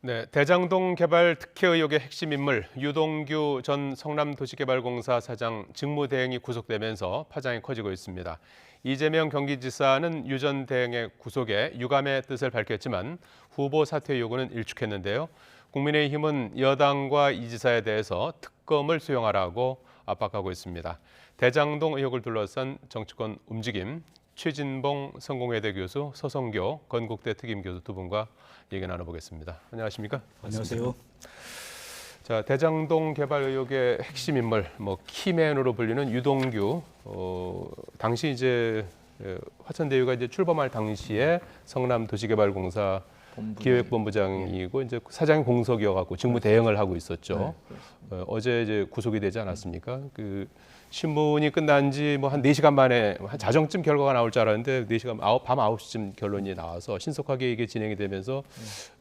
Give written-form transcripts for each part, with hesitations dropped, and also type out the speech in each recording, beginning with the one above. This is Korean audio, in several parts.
네, 대장동 개발 특혜 의혹의 핵심 인물 유동규 전 성남도시개발공사 사장 직무대행이 구속되면서 파장이 커지고 있습니다. 이재명 경기지사는 유 전 대행의 구속에 유감의 뜻을 밝혔지만 후보 사퇴 요구는 일축했는데요. 국민의힘은 여당과 이 지사에 대해서 특검을 수용하라고 압박하고 있습니다. 대장동 의혹을 둘러싼 정치권 움직임, 최진봉 성공회대 교수, 서성교 건국대 특임교수 두 분과 얘기 나눠보겠습니다. 안녕하십니까? 안녕하세요. 자, 대장동 개발 의혹의 핵심 인물, 키맨으로 불리는 유동규. 당시 이제 화천대유가 이제 출범할 당시에 성남도시개발공사 기획본부장이고 이제 사장이 공석이어갖고 직무 대행을 하고 있었죠. 어제 이제 구속이 되지 않았습니까? 그 신문이 끝난 지 뭐 한 4시간 만에 한 자정쯤 결과가 나올 줄 알았는데 4시간 밤 9시쯤 결론이 나와서 신속하게 이게 진행이 되면서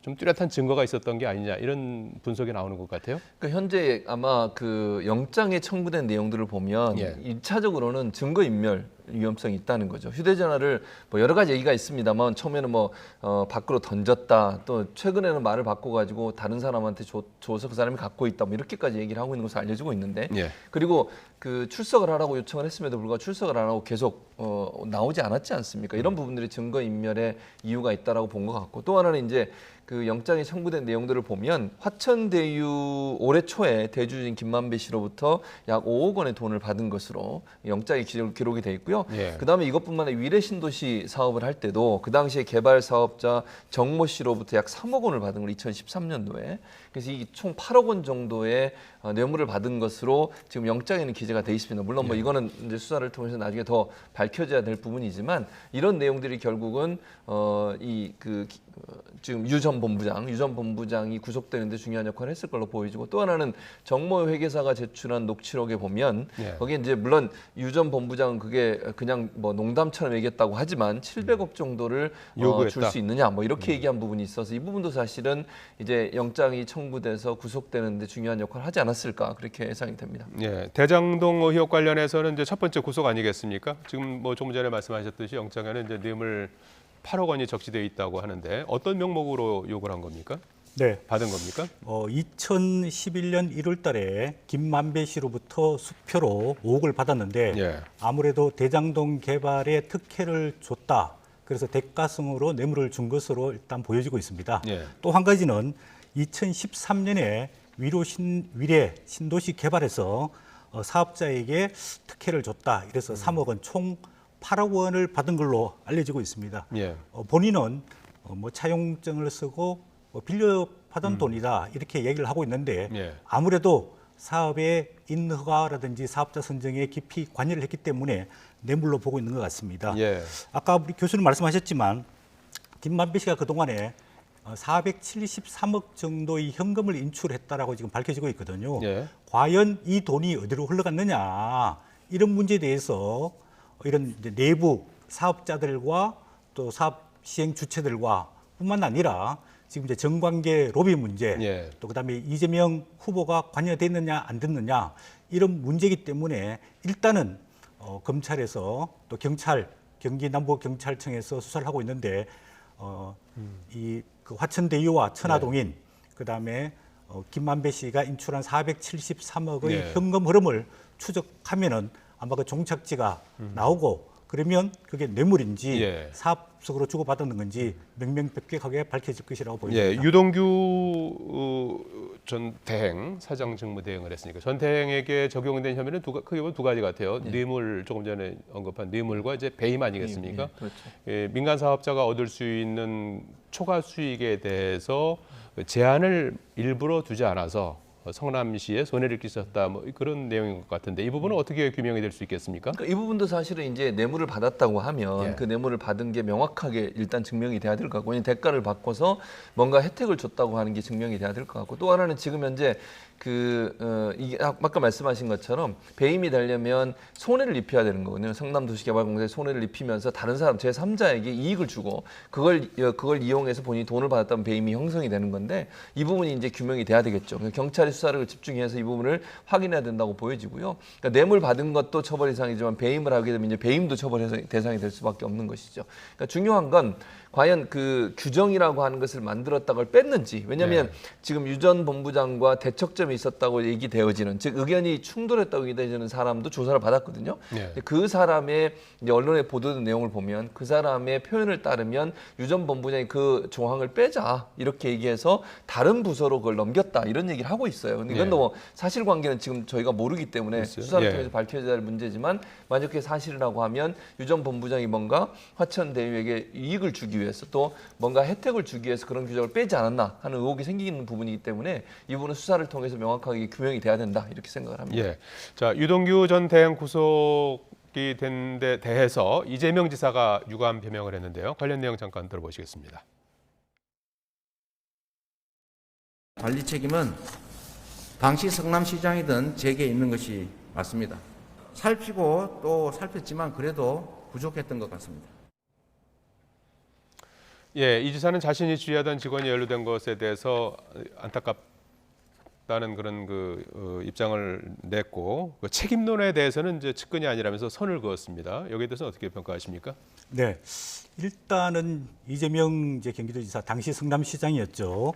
좀 뚜렷한 증거가 있었던 게 아니냐 이런 분석이 나오는 것 같아요. 그러니까 현재 아마 그 영장에 청구된 내용들을 보면 1차적으로는 증거인멸 위험성이 있다는 거죠. 휴대전화를 뭐 여러 가지 얘기가 있습니다만 처음에는 밖으로 던졌다, 또 최근에는 말을 바꿔가지고 다른 사람한테 줘서 그 사람이 갖고 있다, 뭐 이렇게까지 얘기를 하고 있는 것으로 알려지고 있는데, 그리고 그 출석을 하라고 요청을 했음에도 불구하고 출석을 안 하고 계속 나오지 않았지 않습니까? 이런 부분들이 증거인멸의 이유가 있다라고 본 것 같고, 또 하나는 이제 그 영장에 청구된 내용들을 보면 화천대유 올해 초에 대주주인 김만배 씨로부터 약 5억 원의 돈을 받은 것으로 영장에 기록이 돼 있고요. 그다음에 이것뿐만 아니라 위례신도시 사업을 할 때도 그 당시에 개발 사업자 정모 씨로부터 약 3억 원을 받은 걸 2013년도에. 그래서 이 총 8억 원 정도의 뇌물을 받은 것으로 지금 영장에는 기재가 돼 있습니다. 물론 이거는 이제 수사를 통해서 나중에 더 밝혀져야 될 부분이지만 이런 내용들이 결국은 지금 유 전 본부장이 구속되는데 중요한 역할을 했을 걸로 보여지고, 또 하나는 정모 회계사가 제출한 녹취록에 보면 거기에 이제 물론 유 전 본부장은 그게 그냥 뭐 농담처럼 얘기했다고 하지만 700억 정도를 줄 수 있느냐 뭐 이렇게 얘기한 부분이 있어서 이 부분도 사실은 이제 영장이 청구돼서 구속되는데 중요한 역할을 하지 않았을까 그렇게 예상이 됩니다. 대장동 의혹 관련해서는 이제 첫 번째 구속 아니겠습니까? 지금 뭐 조금 전에 말씀하셨듯이 영장에는 이제 뇌물 8억 원이 적시되어 있다고 하는데 어떤 명목으로 요구를 한 겁니까? 네. 받은 겁니까? 2011년 1월 달에 김만배 씨로부터 수표로 5억을 받았는데 아무래도 대장동 개발에 특혜를 줬다. 그래서 대가성으로 뇌물을 준 것으로 일단 보여지고 있습니다. 또 한 가지는 2013년에 위례 신도시 개발에서 사업자에게 특혜를 줬다. 이래서 3억 원 총 8억 원을 받은 걸로 알려지고 있습니다. 본인은 차용증을 쓰고 빌려받은 돈이다 이렇게 얘기를 하고 있는데 아무래도 사업의 인허가라든지 사업자 선정에 깊이 관여를 했기 때문에 뇌물로 보고 있는 것 같습니다. 아까 우리 교수님 말씀하셨지만 김만배 씨가 그동안에 473억 정도의 현금을 인출했다라고 지금 밝혀지고 있거든요. 과연 이 돈이 어디로 흘러갔느냐 이런 문제에 대해서 이런 이제 내부 사업자들과 또 사업 시행 주체들과 뿐만 아니라 지금 이제 정관계 로비 문제, 또 그다음에 이재명 후보가 관여됐느냐 안 됐느냐 이런 문제이기 때문에 일단은 검찰에서 또 경기 남부경찰청에서 수사를 하고 있는데 그 화천대유와 천화동인 그다음에 김만배 씨가 인출한 473억의 현금 흐름을 추적하면은 아마 그 종착지가 나오고 그러면 그게 뇌물인지 사업적으로 주고받았는 건지 명명백백하게 밝혀질 것이라고 보입니다. 유동규 전 대행 사장 직무대행을 했으니까 전 대행에게 적용된 혐의는 크게 보면 두 가지 같아요. 뇌물, 조금 전에 언급한 뇌물과 이제 배임 아니겠습니까? 그렇죠. 민간 사업자가 얻을 수 있는 초과 수익에 대해서 제한을 일부러 두지 않아서 성남시에 손해를 끼쳤다, 뭐 그런 내용인 것 같은데 이 부분은 어떻게 규명이 될 수 있겠습니까? 그러니까 이 부분도 사실은 이제 뇌물을 받았다고 하면 그 뇌물을 받은 게 명확하게 일단 증명이 돼야 될 것 같고, 대가를 바꿔서 뭔가 혜택을 줬다고 하는 게 증명이 돼야 될 것 같고, 또 하나는 지금 현재 이게 아까 말씀하신 것처럼 배임이 되려면 손해를 입혀야 되는 거거든요. 성남도시개발공사에 손해를 입히면서 다른 사람 제3자에게 이익을 주고 그걸 이용해서 본인이 돈을 받았다면 배임이 형성이 되는 건데 이 부분이 이제 규명이 돼야 되겠죠. 경찰이 수사를 집중해서 이 부분을 확인해야 된다고 보여지고요. 그러니까 뇌물 받은 것도 처벌 대상이지만 배임을 하게 되면 이제 배임도 처벌 대상이 될 수밖에 없는 것이죠. 그러니까 중요한 건 과연 그 규정이라고 하는 것을 만들었다는 걸 뺐는지. 왜냐하면 지금 유 전 본부장과 대척점이 있었다고 얘기되어지는, 즉 의견이 충돌했다고 얘기되어지는 사람도 조사를 받았거든요. 그 사람의 이제 언론에 보도된 내용을 보면 그 사람의 표현을 따르면 유 전 본부장이 그 조항을 빼자 이렇게 얘기해서 다른 부서로 그걸 넘겼다 이런 얘기를 하고 있어요. 근데 이건 뭐 사실관계는 지금 저희가 모르기 때문에 수사를 통해서 밝혀져야 할 문제지만 만약 그게 사실이라고 하면 유 전 본부장이 뭔가 화천대유에게 이익을 주기 위해서 또 뭔가 혜택을 주기 위해서 그런 규정을 빼지 않았나 하는 의혹이 생기는 부분이기 때문에 이 부분은 수사를 통해서 명확하게 규명이 돼야 된다 이렇게 생각을 합니다. 자, 유동규 전 대행 구속이 된 데 대해서 이재명 지사가 유감 표명을 했는데요. 관련 내용 잠깐 들어보시겠습니다. 관리 책임은 당시 성남시장이든 제게 있는 것이 맞습니다. 살피고 또 살폈지만 그래도 부족했던 것 같습니다. 이 지사는 자신이 지휘하던 직원이 연루된 것에 대해서 안타깝다는 그런 입장을 냈고 그 책임론에 대해서는 이제 측근이 아니라면서 선을 그었습니다. 여기에 대해서 어떻게 평가하십니까? 네, 일단은 이재명 경기도지사 당시 성남시장이었죠.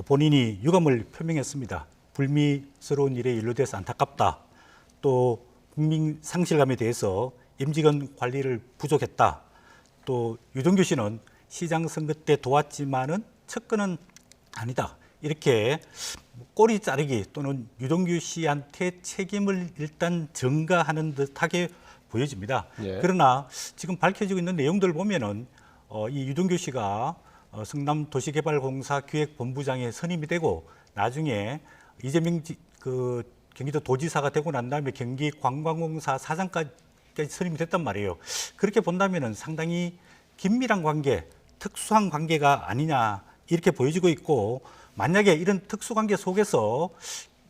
본인이 유감을 표명했습니다. 불미스러운 일에 연루돼서 안타깝다. 또 국민 상실감에 대해서 임직원 관리를 부족했다. 또 유동규 씨는 시장 선거 때 도왔지만은 측근은 아니다. 이렇게 꼬리 자르기 또는 유동규 씨한테 책임을 일단 전가하는 듯하게 보여집니다. 그러나 지금 밝혀지고 있는 내용들을 보면은 이 유동규 씨가 성남도시개발공사 기획본부장에 선임이 되고 나중에 이재명 경기도 도지사가 되고 난 다음에 경기관광공사 사장까지 선임이 됐단 말이에요. 그렇게 본다면은 상당히 긴밀한 관계, 특수한 관계가 아니냐 이렇게 보여지고 있고, 만약에 이런 특수관계 속에서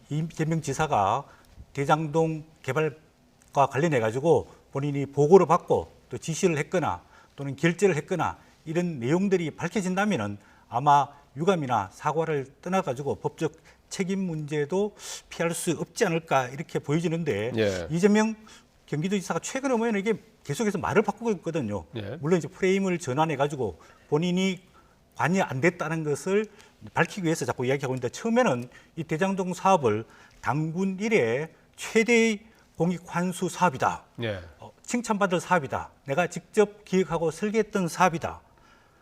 이재명 지사가 대장동 개발과 관련해 가지고 본인이 보고를 받고 또 지시를 했거나 또는 결재를 했거나 이런 내용들이 밝혀진다면은 아마 유감이나 사과를 떠나 가지고 법적 책임 문제도 피할 수 없지 않을까 이렇게 보여지는데 이재명 경기도지사가 최근에 보면 이게 계속해서 말을 바꾸고 있거든요. 물론 이제 프레임을 전환해 가지고 본인이 관여 안 됐다는 것을 밝히기 위해서 자꾸 이야기하고 있는데, 처음에는 이 대장동 사업을 당군 이래 최대의 공익 환수 사업이다. 칭찬받을 사업이다. 내가 직접 기획하고 설계했던 사업이다.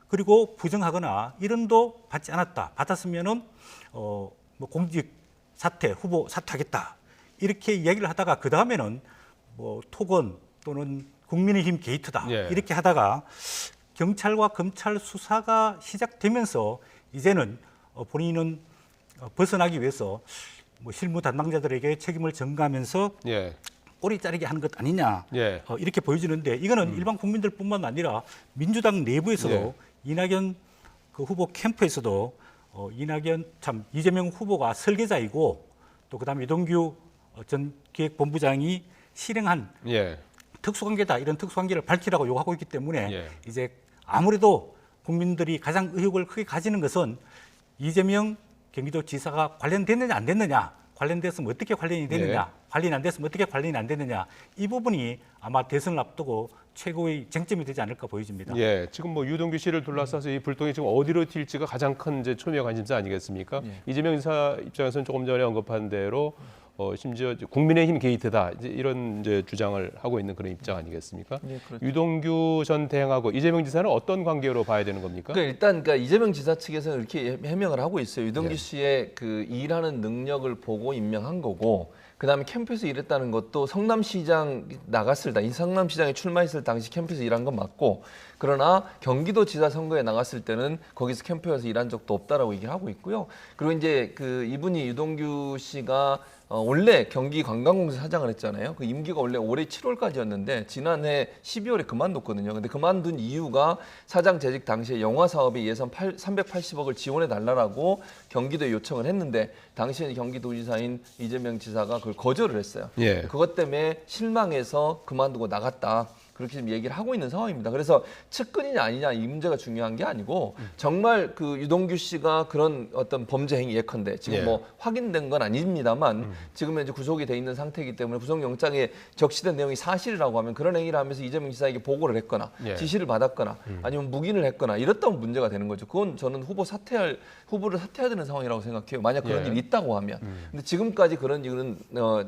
그리고 부정하거나 이른도 받지 않았다. 받았으면은 뭐 공직 사퇴, 후보 사퇴하겠다. 이렇게 이야기를 하다가 그 다음에는 뭐 토건 또는 국민의힘 게이트다. 이렇게 하다가 경찰과 검찰 수사가 시작되면서 이제는 본인은 벗어나기 위해서 뭐 실무 담당자들에게 책임을 전가하면서 꼬리 자르기 하는 것 아니냐 이렇게 보여지는데, 이거는 일반 국민들뿐만 아니라 민주당 내부에서도 이낙연 후보 캠프에서도 이재명 후보가 설계자이고 또 그다음에 유동규 전 기획본부장이 실행한 특수관계다, 이런 특수관계를 밝히라고 요구하고 있기 때문에 이제 아무래도 국민들이 가장 의혹을 크게 가지는 것은 이재명 경기도지사가 관련됐느냐 안 됐느냐, 관련됐으면 어떻게 관련이 됐느냐, 관련이 안 됐으면 어떻게 관련이 안 됐느냐, 이 부분이 아마 대선을 앞두고 최고의 쟁점이 되지 않을까 보여집니다. 지금 뭐 유동규 씨를 둘러싸서 이 불똥이 지금 어디로 튈지가 가장 큰 이제 초미의 관심사 아니겠습니까? 이재명 지사 입장에서는 조금 전에 언급한 대로 심지어 국민의힘 게이트다, 이런 이제 주장을 하고 있는 그런 입장 아니겠습니까? 그렇죠. 유동규 전 대행하고 이재명 지사는 어떤 관계로 봐야 되는 겁니까? 그러니까 이재명 지사 측에서는 이렇게 해명을 하고 있어요. 유동규 씨의 그 일하는 능력을 보고 임명한 거고, 그다음에 캠프에서 일했다는 것도 성남시장 나갔을 때, 이 성남시장에 출마했을 당시 캠프에서 일한 건 맞고, 그러나 경기도지사 선거에 나갔을 때는 거기서 캠프에서 일한 적도 없다라고 얘기를 하고 있고요. 그리고 이제 이분이 유동규 씨가 원래 경기관광공사 사장을 했잖아요. 그 임기가 원래 올해 7월까지였는데 지난해 12월에 그만뒀거든요. 근데 그만둔 이유가 사장 재직 당시에 영화 사업에 예산 380억을 지원해 달라고 경기도에 요청을 했는데 당시에 경기도지사인 이재명 지사가 그걸 거절을 했어요. 그것 때문에 실망해서 그만두고 나갔다. 그렇게 지금 얘기를 하고 있는 상황입니다. 그래서 측근이냐 아니냐 이 문제가 중요한 게 아니고 정말 그 유동규 씨가 그런 어떤 범죄 행위 예컨대 지금 예. 뭐 확인된 건 아닙니다만 지금 현재 구속이 돼 있는 상태이기 때문에 구속영장에 적시된 내용이 사실이라고 하면 그런 행위를 하면서 이재명 지사에게 보고를 했거나 예. 지시를 받았거나 아니면 묵인을 했거나 이랬다면 문제가 되는 거죠. 그건 저는 후보를 사퇴해야 되는 상황이라고 생각해요. 만약 그런 예. 일이 있다고 하면. 근데 지금까지 그런 일은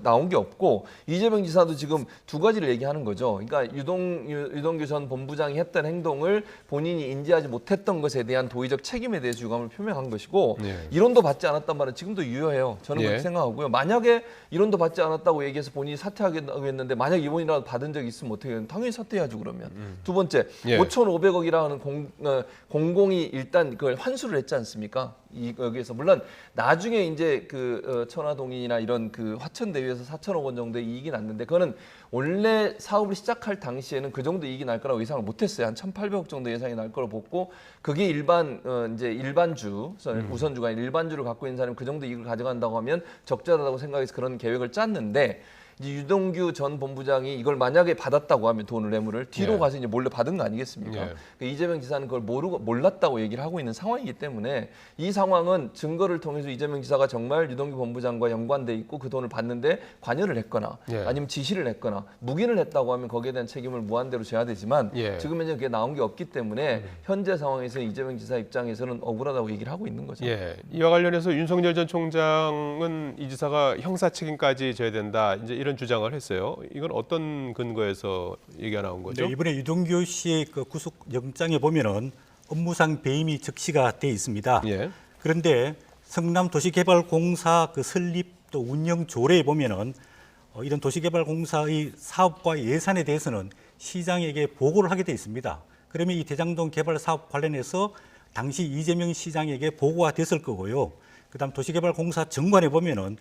나온 게 없고 이재명 지사도 지금 두 가지를 얘기하는 거죠. 그러니까 유동규 전 본부장이 했던 행동을 본인이 인지하지 못했던 것에 대한 도의적 책임에 대해서 유감을 표명한 것이고 예. 이론도 받지 않았단 말은 지금도 유효해요. 저는 예. 그렇게 생각하고요. 만약에 이론도 받지 않았다고 얘기해서 본인이 사퇴하겠다고 했는데 만약 이번이라도 받은 적이 있으면 어떻게 해요? 당연히 사퇴해야죠 그러면. 두 번째, 예. 5,500억이라는 공공이 일단 그걸 환수를 했지 않습니까? 여기에서 물론 나중에 이제 그 천화동이나 이런 그 화천대유에서 4천억 원 정도의 이익이 났는데 그거는 원래 사업을 시작할 당시에는 그 정도 이익이 날 거라고 예상을 못했어요. 한 1,800억 정도 예상이 날 거로 보고 그게 이제 일반주 우선주가 아닌 일반주를 갖고 있는 사람이 그 정도 이익을 가져간다고 하면 적절하다고 생각해서 그런 계획을 짰는데. 이제 유동규 전 본부장이 이걸 만약에 받았다고 하면 돈을 뇌물을 뒤로 예. 가서 이제 몰래 받은 거 아니겠습니까? 예. 그러니까 이재명 지사는 그걸 몰랐다고 얘기를 하고 있는 상황이기 때문에 이 상황은 증거를 통해서 이재명 지사가 정말 유동규 본부장과 연관돼 있고 그 돈을 받는데 관여를 했거나 예. 아니면 지시를 했거나 묵인을 했다고 하면 거기에 대한 책임을 무한대로 져야 되지만 예. 지금 현재 그게 나온 게 없기 때문에 현재 상황에서 이재명 지사 입장에서는 억울하다고 얘기를 하고 있는 거죠. 예. 이와 관련해서 윤석열 전 총장은 이 지사가 형사 책임까지 져야 된다. 이제 이런 주장을 했어요. 이건 어떤 근거에서 얘기가 나온 거죠? 네, 이번에 유동규 씨의 그 구속영장에 보면은 업무상 배임이 적시가 돼 있습니다. 예. 그런데 성남도시개발공사 그 설립 또 운영 조례에 보면은 이런 도시개발공사의 사업과 예산에 대해서는 시장에게 보고를 하게 돼 있습니다. 그러면 이 대장동 개발 사업 관련해서 당시 이재명 시장에게 보고가 됐을 거고요. 그다음 도시개발공사 정관에 보면은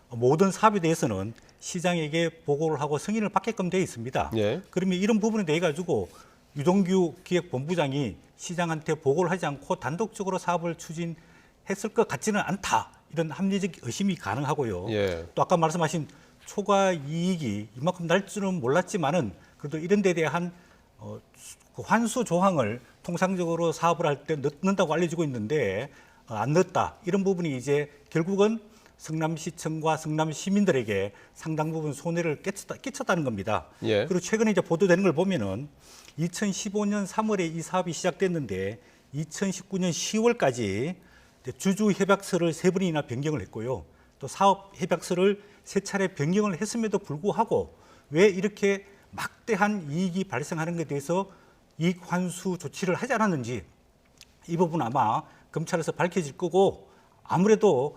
모든 사업에 대해서는 시장에게 보고를 하고 승인을 받게끔 되어 있습니다. 예. 그러면 이런 부분에 대해 가지고 유동규 기획본부장이 시장한테 보고를 하지 않고 단독적으로 사업을 추진했을 것 같지는 않다. 이런 합리적 의심이 가능하고요. 예. 또 아까 말씀하신 초과 이익이 이만큼 날 줄은 몰랐지만은 그래도 이런 데 대한 그 환수 조항을 통상적으로 사업을 할 때 넣는다고 알려지고 있는데 안 넣었다. 이런 부분이 이제 결국은 성남시청과 성남 시민들에게 상당 부분 손해를 끼쳤다는 겁니다. 예. 그리고 최근에 이제 보도되는 걸 보면은 2015년 3월에 이 사업이 시작됐는데 2019년 10월까지 주주 협약서를 3번이나 변경을 했고요. 또 사업 협약서를 3차례 변경을 했음에도 불구하고 왜 이렇게 막대한 이익이 발생하는 것에 대해서 이익 환수 조치를 하지 않았는지 이 부분 아마 검찰에서 밝혀질 거고 아무래도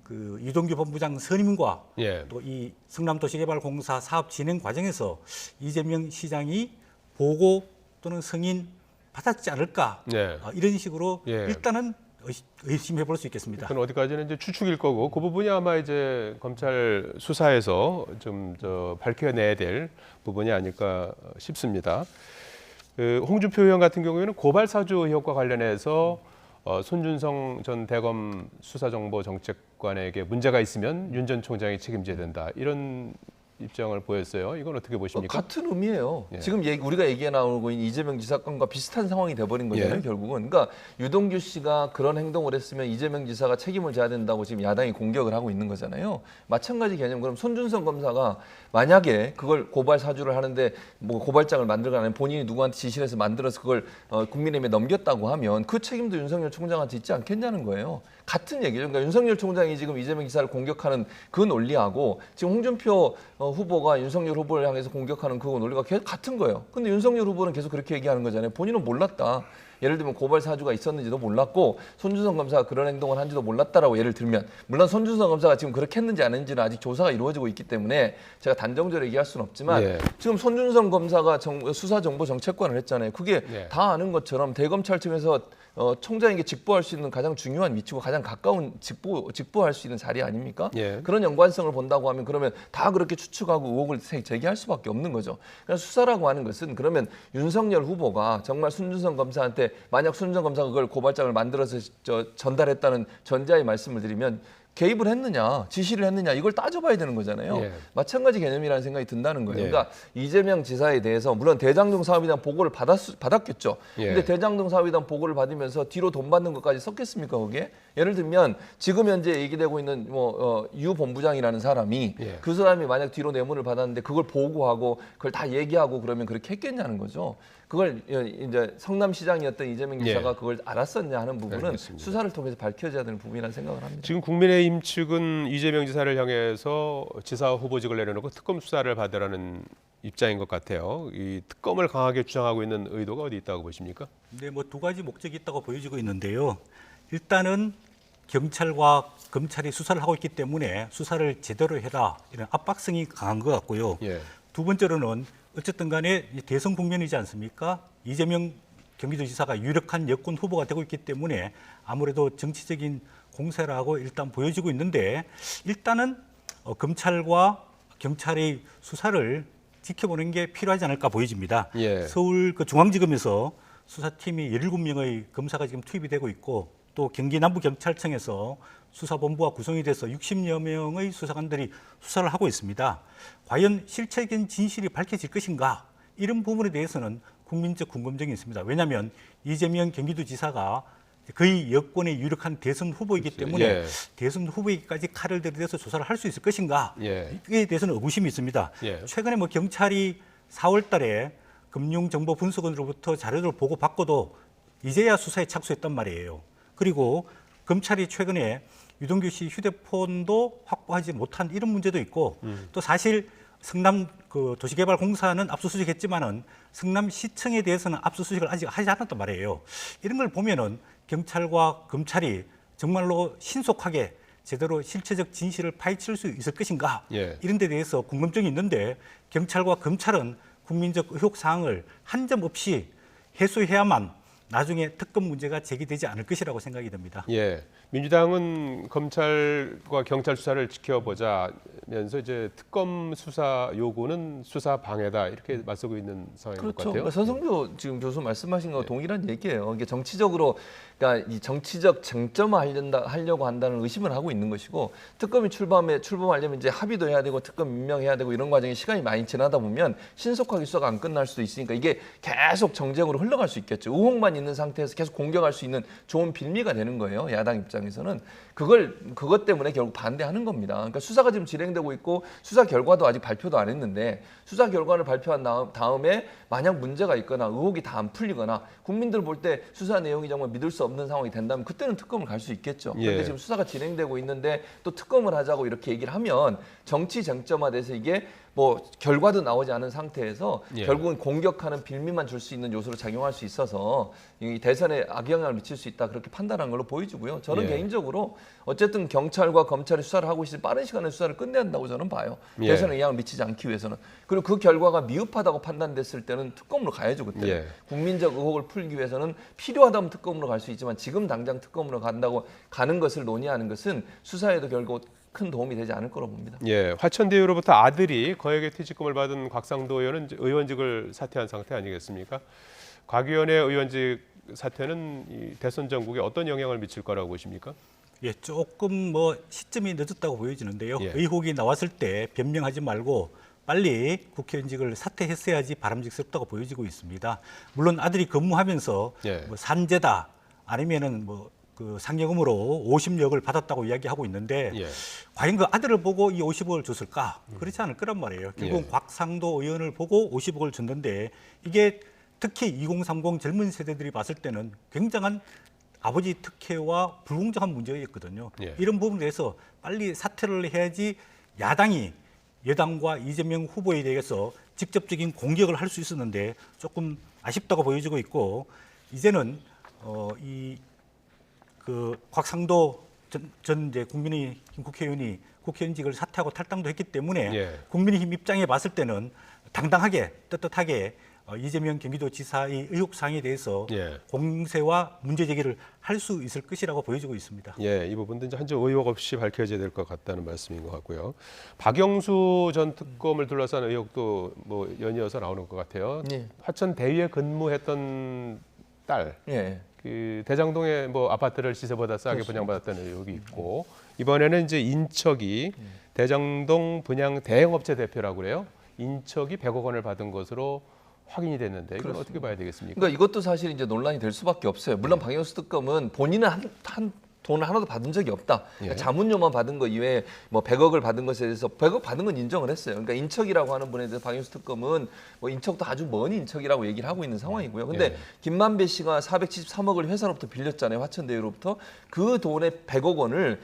그 유동규 본부장 선임과 예. 또 이 성남도시개발공사 사업 진행 과정에서 이재명 시장이 보고 또는 승인 받았지 않을까 예. 이런 식으로 예. 일단은 의심해 볼 수 있겠습니다. 그건 어디까지는 이제 추측일 거고 그 부분이 아마 이제 검찰 수사에서 좀 밝혀내야 될 부분이 아닐까 싶습니다. 그 홍준표 의원 같은 경우에는 고발 사주 의혹과 관련해서 손준성 전 대검 수사정보정책관에게 문제가 있으면 윤 전 총장이 책임져야 된다. 이런 입장을 보였어요. 이건 어떻게 보십니까? 같은 의미예요. 예. 지금 우리가 얘기해 나오고 있는 이재명 지사 건과 비슷한 상황이 돼버린 거잖아요. 예. 결국은. 그러니까 유동규 씨가 그런 행동을 했으면 이재명 지사가 책임을 져야 된다고 지금 야당이 공격을 하고 있는 거잖아요. 마찬가지 개념. 그럼 손준성 검사가 만약에 그걸 고발 사주를 하는데 뭐 고발장을 만들거나 아니면 본인이 누구한테 지시를 해서 만들어서 그걸 국민의힘에 넘겼다고 하면 그 책임도 윤석열 총장한테 있지 않겠냐는 거예요. 같은 얘기죠. 그러니까 윤석열 총장이 지금 이재명 지사를 공격하는 그 논리하고 지금 홍준표 후보가 윤석열 후보를 향해서 공격하는 그 논리가 계속 같은 거예요. 근데 윤석열 후보는 계속 그렇게 얘기하는 거잖아요. 본인은 몰랐다. 예를 들면 고발 사주가 있었는지도 몰랐고 손준성 검사가 그런 행동을 한지도 몰랐다라고 예를 들면 물론 손준성 검사가 지금 그렇게 했는지 안 했는지는 아직 조사가 이루어지고 있기 때문에 제가 단정적으로 얘기할 수는 없지만 예. 지금 손준성 검사가 수사정보정책관을 했잖아요. 그게 예. 다 아는 것처럼 대검찰 측에서 총장에게 직보할 수 있는 가장 중요한 위치고 가장 가까운 직보할 수 있는 자리 아닙니까? 예. 그런 연관성을 본다고 하면 그러면 다 그렇게 추측하고 의혹을 제기할 수밖에 없는 거죠. 그래서 수사라고 하는 것은 그러면 윤석열 후보가 정말 손준성 검사한테 만약 손준성 검사가 그걸 고발장을 만들어서 전달했다는 전자의 말씀을 드리면 개입을 했느냐, 지시를 했느냐 이걸 따져봐야 되는 거잖아요. 예. 마찬가지 개념이라는 생각이 든다는 거예요. 예. 그러니까 이재명 지사에 대해서 물론 대장동 사업에 대한 보고를 받았겠죠. 예. 근데 대장동 사업에 대한 보고를 받으면서 뒤로 돈 받는 것까지 섞겠습니까 거기에? 예를 들면 지금 현재 얘기되고 있는 유 본부장이라는 사람이 예. 그 사람이 만약 뒤로 뇌물을 받았는데 그걸 보고하고 그걸 다 얘기하고 그러면 그렇게 했겠냐는 거죠. 그걸 이제 성남시장이었던 이재명 지사가 예. 그걸 알았었냐 하는 부분은 알겠습니다. 수사를 통해서 밝혀져야 되는 부분이라는 생각을 합니다. 지금 국민의힘 측은 이재명 지사를 향해서 지사 후보직을 내려놓고 특검 수사를 받으라는 입장인 것 같아요. 이 특검을 강하게 주장하고 있는 의도가 어디 있다고 보십니까? 네, 뭐 두 가지 목적이 있다고 보여지고 있는데요. 일단은 경찰과 검찰이 수사를 하고 있기 때문에 수사를 제대로 해라 이런 압박성이 강한 것 같고요. 예. 두 번째로는 어쨌든 간에 이 대선 국면이지 않습니까? 이재명 경기도지사가 유력한 여권 후보가 되고 있기 때문에 아무래도 정치적인 공세라고 일단 보여지고 있는데 일단은 검찰과 경찰의 수사를 지켜보는 게 필요하지 않을까 보여집니다. 예. 서울 그 중앙지검에서 수사팀이 17명의 검사가 지금 투입이 되고 있고 또 경기 남부경찰청에서 수사본부가 구성이 돼서 60여 명의 수사관들이 수사를 하고 있습니다. 과연 실체적인 진실이 밝혀질 것인가? 이런 부분에 대해서는 국민적 궁금증이 있습니다. 왜냐하면 이재명 경기도지사가 거의 여권의 유력한 대선 후보이기 때문에 예. 대선 후보에게까지 칼을 들이대서 조사를 할 수 있을 것인가? 예. 이에 대해서는 의구심이 있습니다. 예. 최근에 뭐 경찰이 4월달에 금융정보분석원으로부터 자료를 보고받고도 이제야 수사에 착수했단 말이에요. 그리고 검찰이 최근에 유동규 씨 휴대폰도 확보하지 못한 이런 문제도 있고 또 사실 성남 그 도시개발공사는 압수수색했지만은 성남시청에 대해서는 압수수색을 아직 하지 않았단 말이에요. 이런 걸 보면은 경찰과 검찰이 정말로 신속하게 제대로 실체적 진실을 파헤칠 수 있을 것인가 예. 이런 데 대해서 궁금증이 있는데 경찰과 검찰은 국민적 의혹 사항을 한 점 없이 해소해야만 나중에 특검 문제가 제기되지 않을 것이라고 생각이 듭니다. 예. 민주당은 검찰과 경찰 수사를 지켜보자면서 이제 특검 수사 요구는 수사 방해다 이렇게 맞서고 있는 상황인 것 그렇죠. 같아요. 그러니까 선성교 지금 교수 말씀하신 거와 동일한 얘기예요. 이게 정치적으로 그러니까 이 정치적 쟁점화하려고 한다는 의심을 하고 있는 것이고 특검이 출범하려면 이제 합의도 해야 되고 특검 임명해야 되고 이런 과정에 시간이 많이 지나다 보면 신속하게 수사가 안 끝날 수도 있으니까 이게 계속 정쟁으로 흘러갈 수 있겠죠. 의혹만 있는 상태에서 계속 공격할 수 있는 좋은 빌미가 되는 거예요. 야당 입장에서는 그것 때문에 결국 반대하는 겁니다. 그러니까 수사가 지금 진행되고 있고 수사 결과도 아직 발표도 안 했는데 수사 결과를 발표한 다음에 만약 문제가 있거나 의혹이 다 안 풀리거나 국민들 볼 때 수사 내용이 정말 믿을 수 없는 상황이 된다면 그때는 특검을 갈 수 있겠죠. 그런데 예. 지금 수사가 진행되고 있는데 또 특검을 하자고 이렇게 얘기를 하면 정치 쟁점화돼서 이게 뭐 결과도 나오지 않은 상태에서 예. 결국은 공격하는 빌미만 줄 수 있는 요소로 작용할 수 있어서 이 대선에 악영향을 미칠 수 있다 그렇게 판단한 걸로 보여지고요. 저는 예. 개인적으로 어쨌든 경찰과 검찰이 수사를 하고 있을 빠른 시간에 수사를 끝내야 한다고 저는 봐요. 예. 대선에 영향을 미치지 않기 위해서는. 그리고 그 결과가 미흡하다고 판단됐을 때는 특검으로 가야죠. 그때 예. 국민적 의혹을 풀기 위해서는 필요하다면 특검으로 갈 수 있지만 지금 당장 특검으로 간다고 가는 것을 논의하는 것은 수사에도 결국 큰 도움이 되지 않을 거로 봅니다. 예, 화천대유로부터 아들이 거액의 퇴직금을 받은 곽상도 의원은 이제 의원직을 사퇴한 상태 아니겠습니까? 곽 의원의 의원직 사퇴는 이 대선 전국에 어떤 영향을 미칠 거라고 보십니까? 예, 조금 뭐 시점이 늦었다고 보여지는데요. 예. 의혹이 나왔을 때 변명하지 말고 빨리 국회의원직을 사퇴했어야지 바람직스럽다고 보여지고 있습니다. 물론 아들이 근무하면서 예. 뭐 산재다 아니면은 뭐 그 상여금으로 50억을 받았다고 이야기하고 있는데 예. 과연 그 아들을 보고 이 50억을 줬을까? 그렇지 않을 거란 말이에요. 결국 예. 곽상도 의원을 보고 50억을 줬는데 이게 특히 2030 젊은 세대들이 봤을 때는 굉장한 아버지 특혜와 불공정한 문제였거든요. 예. 이런 부분에 대해서 빨리 사퇴를 해야지 야당이 여당과 이재명 후보에 대해서 직접적인 공격을 할 수 있었는데 조금 아쉽다고 보여지고 있고 이제는 그 곽상도 전 이제 국민의힘 국회의원이 국회의원직을 사퇴하고 탈당도 했기 때문에 예. 국민의힘 입장에 봤을 때는 당당하게 떳떳하게 이재명 경기도지사의 의혹 사항에 대해서 예. 공세와 문제 제기를 할 수 있을 것이라고 보여지고 있습니다. 예, 이 부분도 이제 한점 의혹 없이 밝혀져야 될 것 같다는 말씀인 것 같고요. 박영수 전 특검을 둘러싼 의혹도 뭐 연이어서 나오는 것 같아요. 예. 화천 대위에 근무했던 딸, 예. 그 대장동에 뭐 아파트를 시세보다 싸게 분양받았다는 의혹이 있고 이번에는 이제 인척이 대장동 분양 대행업체 대표라고 그래요. 인척이 100억 원을 받은 것으로 확인이 됐는데 이걸 어떻게 봐야 되겠습니까? 그러니까 이것도 사실 이제 논란이 될 수밖에 없어요. 물론 박영수 특검은 본인은 한 돈을 하나도 받은 적이 없다. 그러니까 자문료만 받은 거 이외에 뭐 100억을 받은 것에 대해서 100억 받은 건 인정을 했어요. 그러니까 인척이라고 하는 분에 대해서 박영수 특검은 뭐 인척도 아주 먼 인척이라고 얘기를 하고 있는 상황이고요. 근데 김만배 씨가 473억을 회사로부터 빌렸잖아요. 화천대유로부터. 그 돈의 100억 원을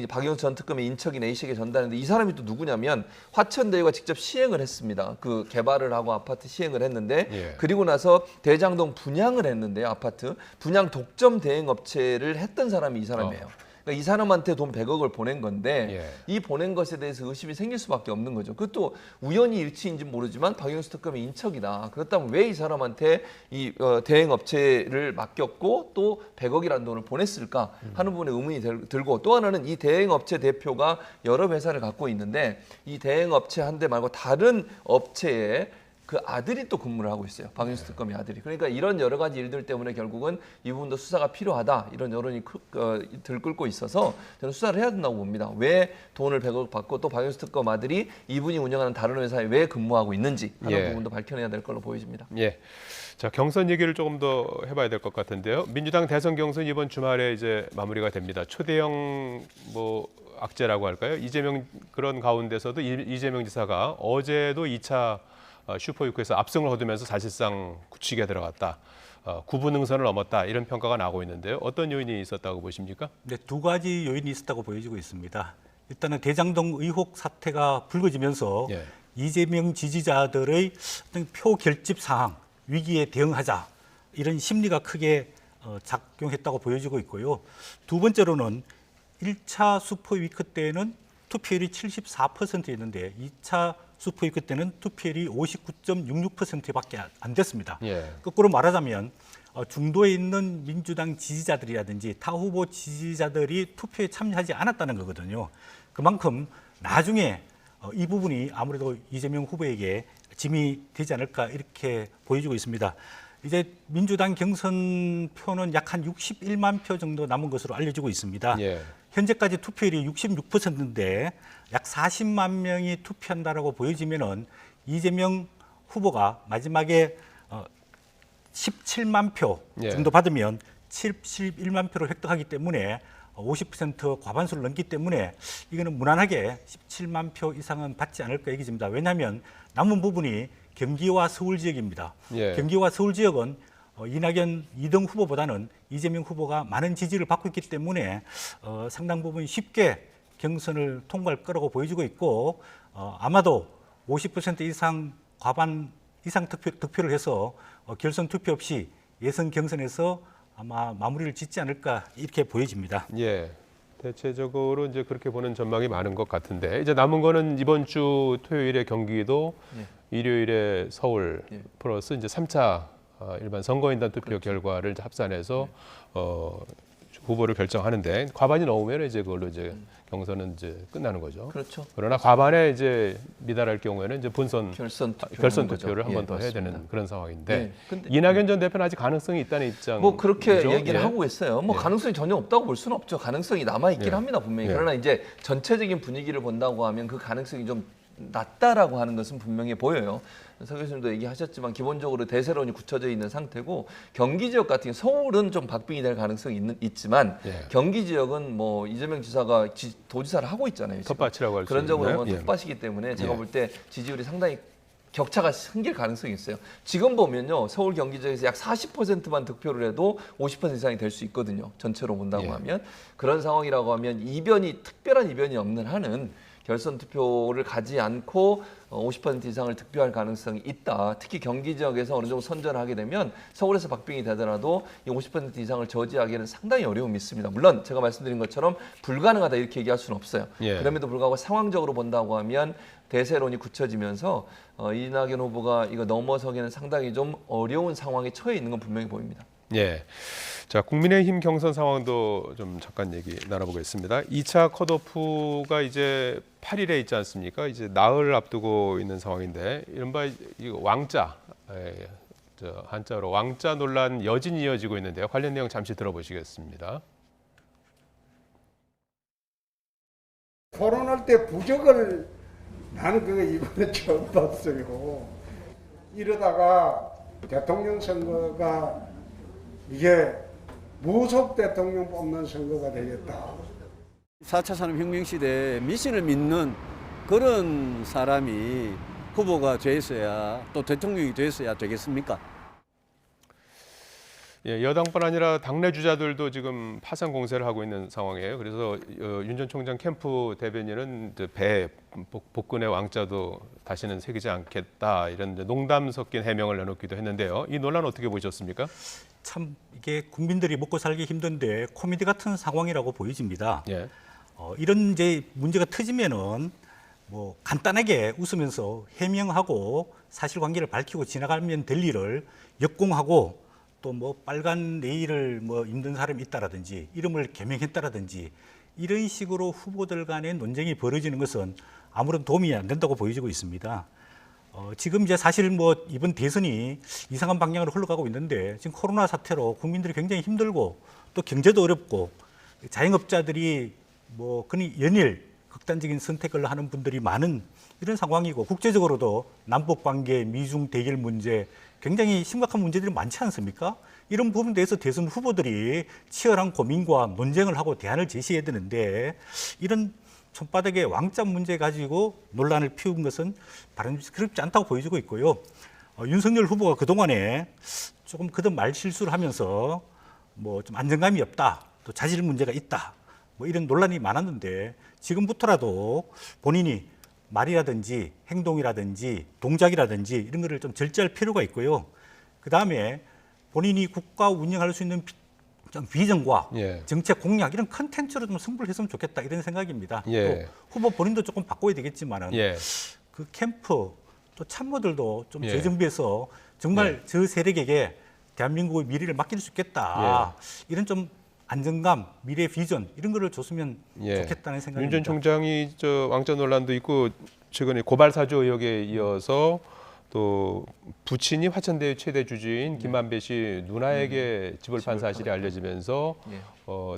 박영수 전 특검의 인척인 A씨에게 전달했는데 이 사람이 또 누구냐면 화천대유가 직접 시행을 했습니다. 그 개발을 하고 아파트 시행을 했는데 그리고 나서 대장동 분양을 했는데요. 아파트 분양 독점 대행 업체를 했던 사람이 이 사람이에요. 그러니까 이 사람한테 돈 100억을 보낸 건데 이 보낸 것에 대해서 의심이 생길 수밖에 없는 거죠. 그것도 우연히 일치인지 모르지만 박영수 특검의 인척이다. 그렇다면 왜 이 사람한테 이 대행 업체를 맡겼고 또 100억이라는 돈을 보냈을까 하는 부분에 의문이 들고 또 하나는 이 대행 업체 대표가 여러 회사를 갖고 있는데 이 대행 업체 한 대 말고 다른 업체에 그 아들이 또 근무를 하고 있어요. 박영수 특검의 아들이. 그러니까 이런 여러 가지 일들 때문에 결국은 이 부분도 수사가 필요하다. 이런 여론이 들끓고 있어서 저는 수사를 해야 된다고 봅니다. 왜 돈을 100억 받고 또 박영수 특검 아들이 이분이 운영하는 다른 회사에 왜 근무하고 있는지 하는 부분도 밝혀내야 될 걸로 보여집니다. 자, 경선 얘기를 조금 더 해봐야 될 것 같은데요. 민주당 대선 경선 이번 주말에 이제 마무리가 됩니다. 초대형 뭐 악재라고 할까요? 이재명 그런 가운데서도 이재명 지사가 어제도 2차 슈퍼6에서 압승을 거두면서 사실상 굳히게 들어갔다. 9분 능선을 넘었다. 이런 평가가 나오고 있는데요. 어떤 요인이 있었다고 보십니까? 네, 두 가지 요인이 있었다고 보여지고 있습니다. 일단은 대장동 의혹 사태가 불거지면서 이재명 지지자들의 어떤 표 결집 상황, 위기에 대응하자 이런 심리가 크게 작용했다고 보여지고 있고요. 두 번째로는 1차 슈퍼위크 때는 투표율이 74%였는데 2차 슈퍼위크 때는 투표율이 59.66%밖에 안 됐습니다. 거꾸로 말하자면 중도에 있는 민주당 지지자들이라든지 타 후보 지지자들이 투표에 참여하지 않았다는 거거든요. 그만큼 나중에 이 부분이 아무래도 이재명 후보에게 짐이 되지 않을까 이렇게 보여지고 있습니다. 이제 민주당 경선 표는 약 한 61만 표 정도 남은 것으로 알려지고 있습니다. 현재까지 투표율이 66%인데 약 40만 명이 투표한다라고 보여지면은 이재명 후보가 마지막에 17만 표 정도 받으면 71만 표를 획득하기 때문에 50% 과반수를 넘기 때문에 이거는 무난하게 17만 표 이상은 받지 않을까 얘기집니다. 왜냐하면 남은 부분이 경기와 서울 지역입니다. 경기와 서울 지역은 이낙연, 이등 후보보다는 이재명 후보가 많은 지지를 받고 있기 때문에 상당 부분 쉽게 경선을 통과할 거라고 보여지고 있고 아마도 50% 이상 과반 이상 득표를 해서 결선 투표 없이 예선 경선에서 아마 마무리를 짓지 않을까 이렇게 보여집니다. 대체적으로 이제 그렇게 보는 전망이 많은 것 같은데 이제 남은 거는 이번 주 토요일에 경기도, 일요일에 서울 플러스 이제 3차 일반 선거인단 투표 결과를 이제 합산해서 후보를 결정하는데 과반이 넘으면 이제 그걸로 이제 경선은 이제 끝나는 거죠. 그렇죠. 그러나 과반에 이제 미달할 경우에는 이제 결선 투표를 한 번 더 해야 되는 그런 상황인데 이낙연 전 대표는 아직 가능성이 있다는 입장. 뭐 그렇게 얘기를 하고 있어요. 뭐 가능성이 전혀 없다고 볼 수는 없죠. 가능성이 남아 있긴 합니다 분명히. 그러나 이제 전체적인 분위기를 본다고 하면 그 가능성이 좀 낮다라고 하는 것은 분명히 보여요. 서 교수님도 얘기하셨지만 기본적으로 대세론이 굳혀져 있는 상태고 경기 지역 같은 경우 서울은 좀 박빙이 될 가능성이 있지만 경기 지역은 뭐 이재명 지사가 도지사를 하고 있잖아요. 텃밭이라고 할 수 그런 점으로 있나요? 보면 텃밭이기 때문에 제가 볼 때 지지율이 상당히 격차가 생길 가능성이 있어요. 지금 보면요. 서울 경기 지역에서 약 40%만 득표를 해도 50% 이상이 될 수 있거든요. 전체로 본다고 하면. 그런 상황이라고 하면 특별한 이변이 없는 한은 결선 투표를 가지 않고 50% 이상을 득표할 가능성이 있다. 특히 경기 지역에서 어느 정도 선전을 하게 되면 서울에서 박빙이 되더라도 이 50% 이상을 저지하기는 상당히 어려움이 있습니다. 물론 제가 말씀드린 것처럼 불가능하다 이렇게 얘기할 수는 없어요. 그럼에도 불구하고 상황적으로 본다고 하면 대세론이 굳혀지면서 이낙연 후보가 이거 넘어서기는 상당히 좀 어려운 상황에 처해 있는 건 분명히 보입니다. 자, 국민의힘 경선 상황도 좀 잠깐 얘기 나눠보겠습니다. 2차 컷오프가 이제 8일에 있지 않습니까? 이제 나흘 앞두고 있는 상황인데 이른바 왕자 한자로 왕자 논란 여진이 이어지고 있는데요. 관련 내용 잠시 들어보시겠습니다. 토론할 때 부적을 나는 그거 이번에 처음 봤어요. 이러다가 대통령 선거가 이게 무속 대통령 뽑는 선거가 되겠다. 4차 산업혁명 시대에 미신을 믿는 그런 사람이 후보가 됐어야 또 대통령이 됐어야 되겠습니까? 예, 여당뿐 아니라 당내 주자들도 지금 파상 공세를 하고 있는 상황이에요. 그래서 윤 전 총장 캠프 대변인은 배 복근의 왕자도 다시는 새기지 않겠다 이런 농담 섞인 해명을 내놓기도 했는데요. 이 논란 어떻게 보셨습니까? 참 이게 국민들이 먹고 살기 힘든데 코미디 같은 상황이라고 보여집니다. 예. 이런 이제 문제가 터지면은 뭐 간단하게 웃으면서 해명하고 사실관계를 밝히고 지나가면 될 일을 역공하고 또 뭐 빨간 네일을 뭐 입는 사람이 있다라든지 이름을 개명했다라든지 이런 식으로 후보들 간의 논쟁이 벌어지는 것은 아무런 도움이 안 된다고 보여지고 있습니다. 지금 이제 사실 뭐 이번 대선이 이상한 방향으로 흘러가고 있는데 지금 코로나 사태로 국민들이 굉장히 힘들고 또 경제도 어렵고 자영업자들이 뭐 그니 연일 극단적인 선택을 하는 분들이 많은 이런 상황이고 국제적으로도 남북 관계, 미중 대결 문제 굉장히 심각한 문제들이 많지 않습니까? 이런 부분에 대해서 대선 후보들이 치열한 고민과 논쟁을 하고 대안을 제시해야 되는데 이런 손바닥에 왕자 문제 가지고 논란을 피운 것은 바람직스럽지 않다고 보여지고 있고요. 윤석열 후보가 그동안에 조금 그런 말 실수를 하면서 뭐 좀 안정감이 없다, 또 자질 문제가 있다, 뭐 이런 논란이 많았는데 지금부터라도 본인이 말이라든지 행동이라든지 동작이라든지 이런 거를 좀 절제할 필요가 있고요. 그다음에 본인이 국가 운영할 수 있는 비전과 예. 정책 공약 이런 컨텐츠로 좀 승부를 했으면 좋겠다 이런 생각입니다. 예. 또 후보 본인도 조금 바꿔야 되겠지만은 예. 그 캠프 또 참모들도 좀 예. 재정비해서 정말 저 세력에게 대한민국의 미래를 맡길 수 있겠다. 이런 좀 안정감, 미래 비전 이런 거를 줬으면 좋겠다는 생각입니다. 윤 전 총장이 왕자 논란도 있고 최근에 고발 사주 의혹에 이어서 또 부친이 화천대유 최대 주주인 김만배 씨 누나에게 집을 판 사실이 알려지면서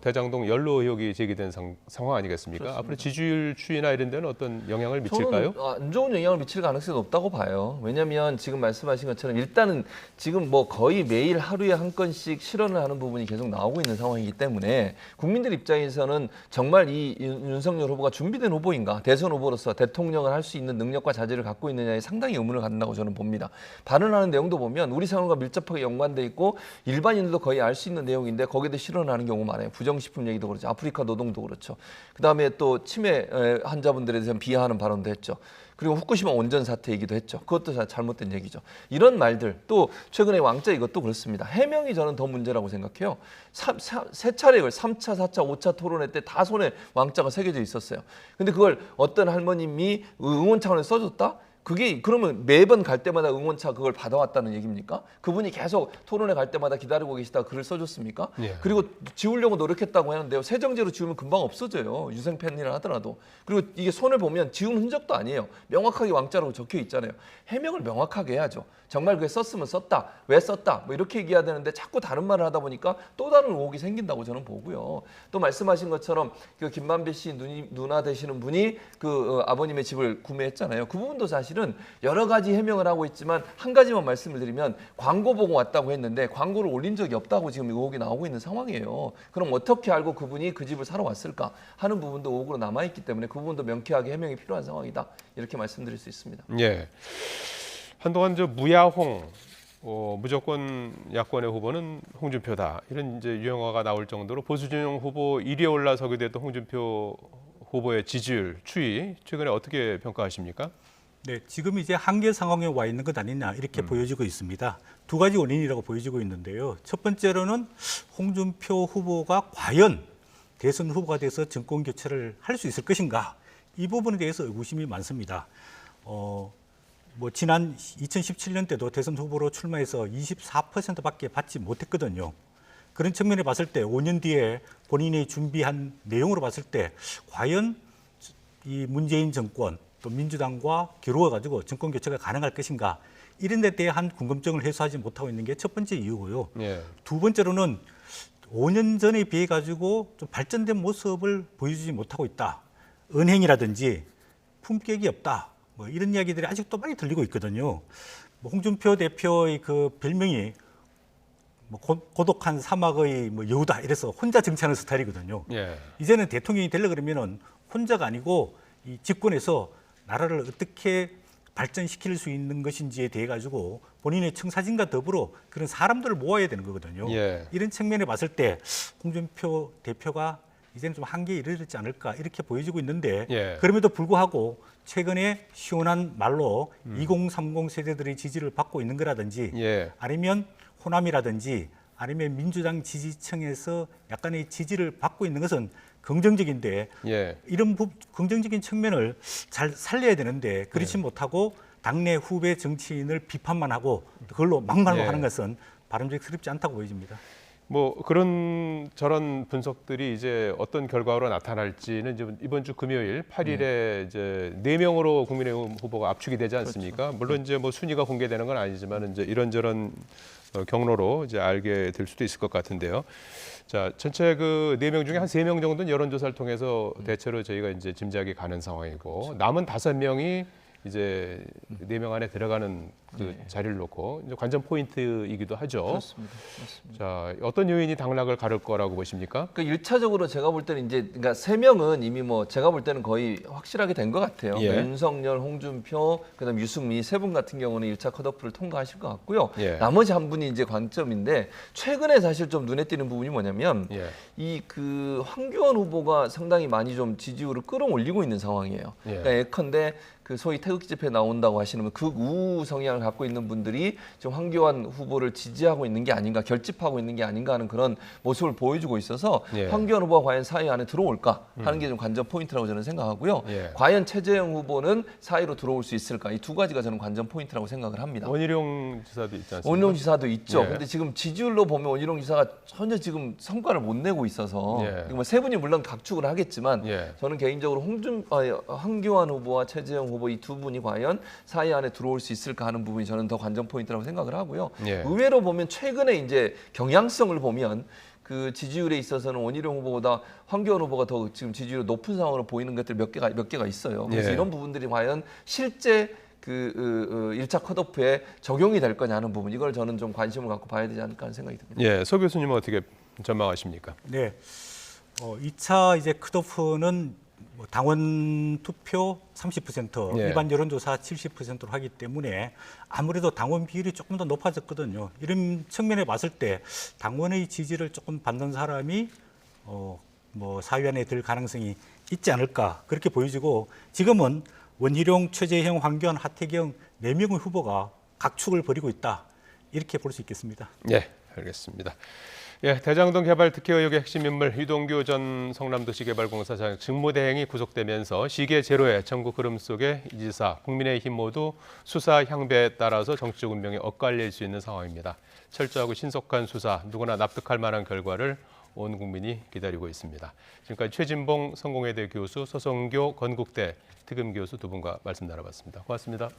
대장동 연루 의혹이 제기된 상황 아니겠습니까? 그렇습니다. 앞으로 지지율 추이나 이런 데는 어떤 영향을 미칠까요? 저는 안 좋은 영향을 미칠 가능성이 높다고 봐요. 왜냐하면 지금 말씀하신 것처럼 일단은 지금 뭐 거의 매일 하루에 한 건씩 실언을 하는 부분이 계속 나오고 있는 상황이기 때문에 국민들 입장에서는 정말 이 윤석열 후보가 준비된 후보인가, 대선 후보로서 대통령을 할 수 있는 능력과 자질을 갖고 있느냐에 상당히 의문을 갖는다고 저는 봅니다. 발언하는 내용도 보면 우리 생활과 밀접하게 연관돼 있고 일반인들도 거의 알 수 있는 내용인데 거기에도 실언하는 경우 많아요. 부정식품 얘기도 그렇죠. 아프리카 노동도 그렇죠. 그다음에 또 치매 환자분들에 대해서 비하하는 발언도 했죠. 그리고 후쿠시마 온전 사태 얘기도 했죠. 그것도 잘못된 얘기죠. 이런 말들 또 최근에 왕자 이것도 그렇습니다. 해명이 저는 더 문제라고 생각해요. 세 차례 3차, 4차, 5차 토론회 때 다 손에 왕자가 새겨져 있었어요. 근데 그걸 어떤 할머님이 응원 차원에서 써줬다? 그게 그러면 매번 갈 때마다 응원차 그걸 받아왔다는 얘기입니까? 그분이 계속 토론회 갈 때마다 기다리고 계시다가 글을 써줬습니까? 예. 그리고 지우려고 노력했다고 하는데요. 세정제로 지우면 금방 없어져요. 유생펜이라 하더라도. 그리고 이게 손을 보면 지운 흔적도 아니에요. 명확하게 왕자라고 적혀 있잖아요. 해명을 명확하게 해야죠. 정말 그게 썼으면 썼다. 왜 썼다. 뭐 이렇게 얘기해야 되는데 자꾸 다른 말을 하다 보니까 또 다른 의혹이 생긴다고 저는 보고요. 또 말씀하신 것처럼 그 김만배 씨 누나 되시는 분이 그 아버님의 집을 구매했잖아요. 그 부분도 사실은 여러 가지 해명을 하고 있지만 한 가지만 말씀을 드리면 광고 보고 왔다고 했는데 광고를 올린 적이 없다고 지금 의혹이 나오고 있는 상황이에요. 그럼 어떻게 알고 그분이 그 집을 사러 왔을까 하는 부분도 의혹으로 남아있기 때문에 그 부분도 명쾌하게 해명이 필요한 상황이다. 이렇게 말씀드릴 수 있습니다. 예. 한동안 무야홍 무조건 야권의 후보는 홍준표다 이런 이제 유행어가 나올 정도로 보수 진영 후보 1위에 올라서게 됐던 홍준표 후보의 지지율 추이 최근에 어떻게 평가하십니까? 네, 지금 이제 한계 상황에 와 있는 것 아니냐 이렇게 보여지고 있습니다. 두 가지 원인이라고 보여지고 있는데요. 첫 번째로는 홍준표 후보가 과연 대선 후보가 돼서 정권 교체를 할 수 있을 것인가 이 부분에 대해서 의구심이 많습니다. 뭐 지난 2017년 때도 대선 후보로 출마해서 24%밖에 받지 못했거든요. 그런 측면에 봤을 때 5년 뒤에 본인이 준비한 내용으로 봤을 때 과연 이 문재인 정권 또 민주당과 겨루어 가지고 정권 교체가 가능할 것인가 이런 데 대한 궁금증을 해소하지 못하고 있는 게 첫 번째 이유고요. 예. 두 번째로는 5년 전에 비해 가지고 좀 발전된 모습을 보여주지 못하고 있다. 은행이라든지 품격이 없다. 뭐 이런 이야기들이 아직도 많이 들리고 있거든요. 뭐 홍준표 대표의 그 별명이 뭐 고독한 사막의 뭐 여우다 이래서 혼자 정치하는 스타일이거든요. 예. 이제는 대통령이 되려 그러면은 혼자가 아니고 이 집권에서 나라를 어떻게 발전시킬 수 있는 것인지에 대해 가지고 본인의 청사진과 더불어 그런 사람들을 모아야 되는 거거든요. 예. 이런 측면에 봤을 때 홍준표 대표가 이제는 좀 한계에 이르렀지 않을까 이렇게 보여지고 있는데 예. 그럼에도 불구하고 최근에 시원한 말로 2030 세대들의 지지를 받고 있는 거라든지 예. 아니면 호남이라든지 아니면 민주당 지지층에서 약간의 지지를 받고 있는 것은 긍정적인데 예. 이런 긍정적인 측면을 잘 살려야 되는데 그렇지 못하고 당내 후배 정치인을 비판만 하고 그걸로 막말로 예. 하는 것은 바람직스럽지 않다고 보여집니다. 뭐 그런 저런 분석들이 이제 어떤 결과로 나타날지는 이제 이번 주 금요일 8일에 이제 4명으로 국민의힘 후보가 압축이 되지 않습니까? 물론 이제 뭐 순위가 공개되는 건 아니지만 이제 이런저런 경로로 이제 알게 될 수도 있을 것 같은데요. 자, 전체 그 4명 중에 한 3명 정도는 여론조사를 통해서 대체로 저희가 이제 짐작이 가는 상황이고 남은 5명이 이제 4명 안에 들어가는 그 자리를 놓고 이제 관전 포인트이기도 하죠. 그렇습니다. 맞습니다. 자, 어떤 요인이 당락을 가를 거라고 보십니까? 그러니까 1차적으로 제가 볼 때는 이제 그러니까 3명은 이미 뭐 제가 볼 때는 거의 확실하게 된 것 같아요. 예. 윤석열, 홍준표, 그다음 유승민 세 분 같은 경우는 1차 컷오프를 통과하실 것 같고요. 예. 나머지 한 분이 이제 관점인데 최근에 사실 좀 눈에 띄는 부분이 뭐냐면 예. 이 그 황교안 후보가 상당히 많이 좀 지지율을 끌어올리고 있는 상황이에요. 예. 그러니까 예컨대 그 소위 태극기 집회 나온다고 하시는 극우 성향을 갖고 있는 분들이 지금 황교안 후보를 지지하고 있는 게 아닌가, 결집하고 있는 게 아닌가 하는 그런 모습을 보여주고 있어서 예. 황교안 후보가 과연 사회 안에 들어올까 하는 게 좀 관전 포인트라고 저는 생각하고요. 예. 과연 최재형 후보는 사회로 들어올 수 있을까? 이 두 가지가 저는 관전 포인트라고 생각을 합니다. 원희룡 지사도 있지 않습니까? 원희룡 지사도 있죠. 예. 근데 지금 지지율로 보면 원희룡 지사가 전혀 지금 성과를 못 내고 있어서 예. 뭐 세 분이 물론 각축을 하겠지만 예. 저는 개인적으로 황교안 후보와 최재형 후보 이 두 분이 과연 사회 안에 들어올 수 있을까 하는 부분이 저는 더 관전 포인트라고 생각을 하고요. 예. 의외로 보면 최근에 이제 경향성을 보면 그 지지율에 있어서는 원희룡 후보보다 황교안 후보가 더 지금 지지율이 높은 상황으로 보이는 것들 몇 개가 있어요. 그래서 예. 이런 부분들이 과연 실제 그 1차 컷오프에 적용이 될 거냐 하는 부분 이걸 저는 좀 관심을 갖고 봐야 되지 않을까 하는 생각이 듭니다. 예, 서 교수님은 어떻게 전망하십니까? 네. 2차 이제 컷오프는 뭐 당원 투표 30%, 예. 일반 여론조사 70%로 하기 때문에 아무래도 당원 비율이 조금 더 높아졌거든요. 이런 측면에 봤을 때 당원의 지지를 조금 받는 사람이 뭐 사위 안에 들 가능성이 있지 않을까 그렇게 보여지고 지금은 원희룡, 최재형, 황교안, 하태경 4명의 후보가 각축을 벌이고 있다 이렇게 볼 수 있겠습니다. 예, 알겠습니다. 예, 대장동 개발 특혜 의혹의 핵심 인물 유동규 전 성남도시개발공사장 직무대행이 구속되면서 시계 제로의 전국 흐름 속에 이 지사, 국민의힘 모두 수사 향배에 따라서 정치적 운명이 엇갈릴 수 있는 상황입니다. 철저하고 신속한 수사, 누구나 납득할 만한 결과를 온 국민이 기다리고 있습니다. 지금까지 최진봉 성공회대 교수, 서성교 건국대 특임 교수 두 분과 말씀 나눠봤습니다. 고맙습니다.